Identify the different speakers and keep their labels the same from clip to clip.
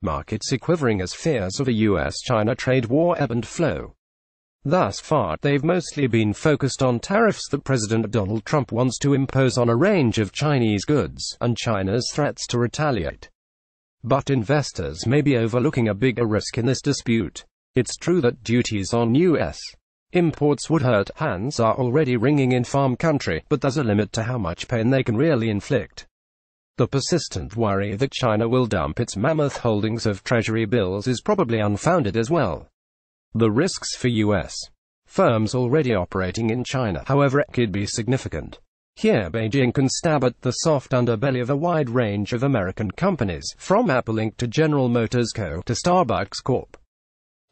Speaker 1: markets are quivering as fears of a U.S. China trade war ebb and flow. Thus far, they've mostly been focused on tariffs that President Donald Trump wants to impose on a range of Chinese goods, and China's threats to retaliate. But investors may be overlooking a bigger risk in this dispute. It's true that duties on U.S. imports would hurt. Hands are already wringing in farm country, but there's a limit to how much pain they can really inflict. The persistent worry that China will dump its mammoth holdings of treasury bills is probably unfounded as well. The risks for U.S. firms already operating in China, however, could be significant. Here Beijing can stab at the soft underbelly of a wide range of American companies, from Apple Inc. to General Motors Co. to Starbucks Corp.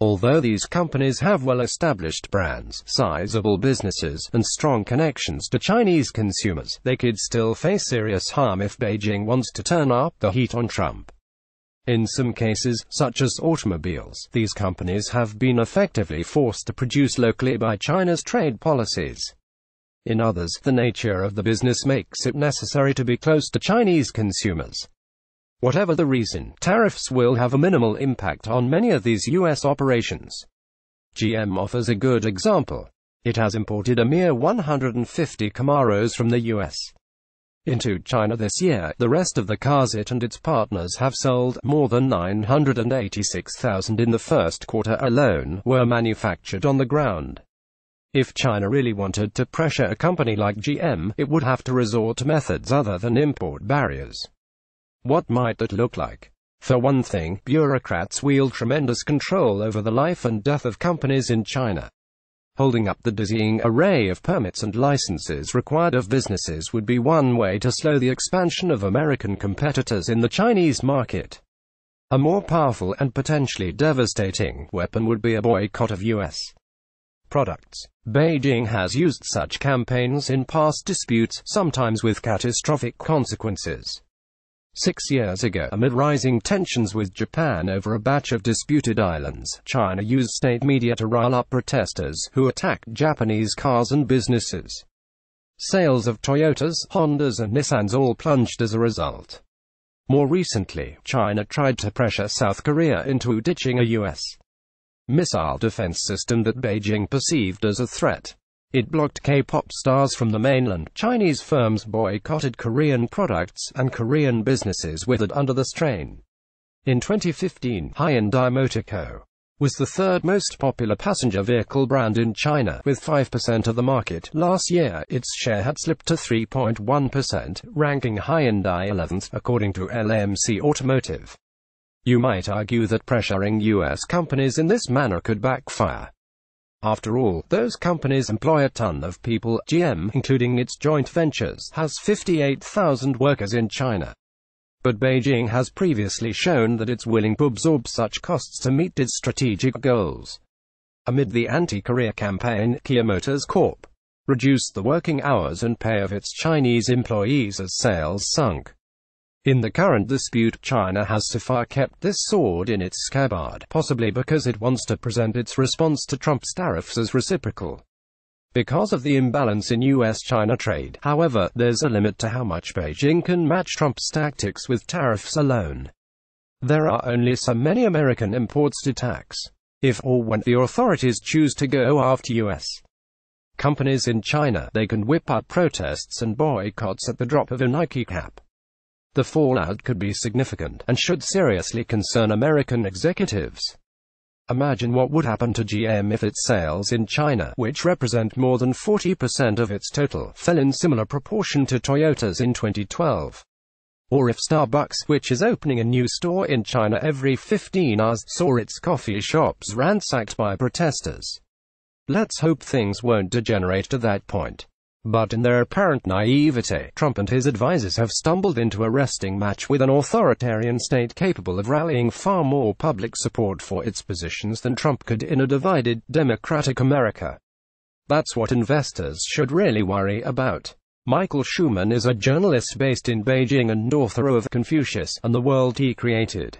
Speaker 1: Although these companies have well-established brands, sizable businesses, and strong connections to Chinese consumers, they could still face serious harm if Beijing wants to turn up the heat on Trump. In some cases, such as automobiles, these companies have been effectively forced to produce locally by China's trade policies. In others, the nature of the business makes it necessary to be close to Chinese consumers. Whatever the reason, tariffs will have a minimal impact on many of these U.S. operations. GM offers a good example. It has imported a mere 150 Camaros from the U.S. into China this year. The rest of the cars it and its partners have sold, more than 986,000 in the first quarter alone, were manufactured on the ground. If China really wanted to pressure a company like GM, it would have to resort to methods other than import barriers. What might that look like? For one thing, bureaucrats wield tremendous control over the life and death of companies in China. Holding up the dizzying array of permits and licenses required of businesses would be one way to slow the expansion of American competitors in the Chinese market. A more powerful and potentially devastating weapon would be a boycott of U.S. products. Beijing has used such campaigns in past disputes, sometimes with catastrophic consequences. 6 years ago, amid rising tensions with Japan over a batch of disputed islands, China used state media to rile up protesters who attacked Japanese cars and businesses. Sales of Toyotas, Hondas and Nissans all plunged as a result. More recently, China tried to pressure South Korea into ditching a U.S. missile defense system that Beijing perceived as a threat. It blocked K-pop stars from the mainland. Chinese firms boycotted Korean products, and Korean businesses withered under the strain. In 2015, Hyundai Motor Co. was the third most popular passenger vehicle brand in China, with 5% of the market. Last year, its share had slipped to 3.1%, ranking Hyundai 11th, according to LMC Automotive. You might argue that pressuring U.S. companies in this manner could backfire. After all, those companies employ a ton of people. GM, including its joint ventures, has 58,000 workers in China. But Beijing has previously shown that it's willing to absorb such costs to meet its strategic goals. Amid the anti-Korea campaign, Kia Motors Corp. reduced the working hours and pay of its Chinese employees as sales sunk. In the current dispute, China has so far kept this sword in its scabbard, possibly because it wants to present its response to Trump's tariffs as reciprocal. Because of the imbalance in U.S.-China trade, however, there's a limit to how much Beijing can match Trump's tactics with tariffs alone. There are only so many American imports to tax. If or when the authorities choose to go after U.S. companies in China, they can whip up protests and boycotts at the drop of a Nike cap. The fallout could be significant, and should seriously concern American executives. Imagine what would happen to GM if its sales in China, which represent more than 40% of its total, fell in similar proportion to Toyota's in 2012. Or if Starbucks, which is opening a new store in China every 15 hours, saw its coffee shops ransacked by protesters. Let's hope things won't degenerate to that point. But in their apparent naivete, Trump and his advisors have stumbled into a wrestling match with an authoritarian state capable of rallying far more public support for its positions than Trump could in a divided, democratic America. That's what investors should really worry about. Michael Schuman is a journalist based in Beijing and author of Confucius and the World He Created.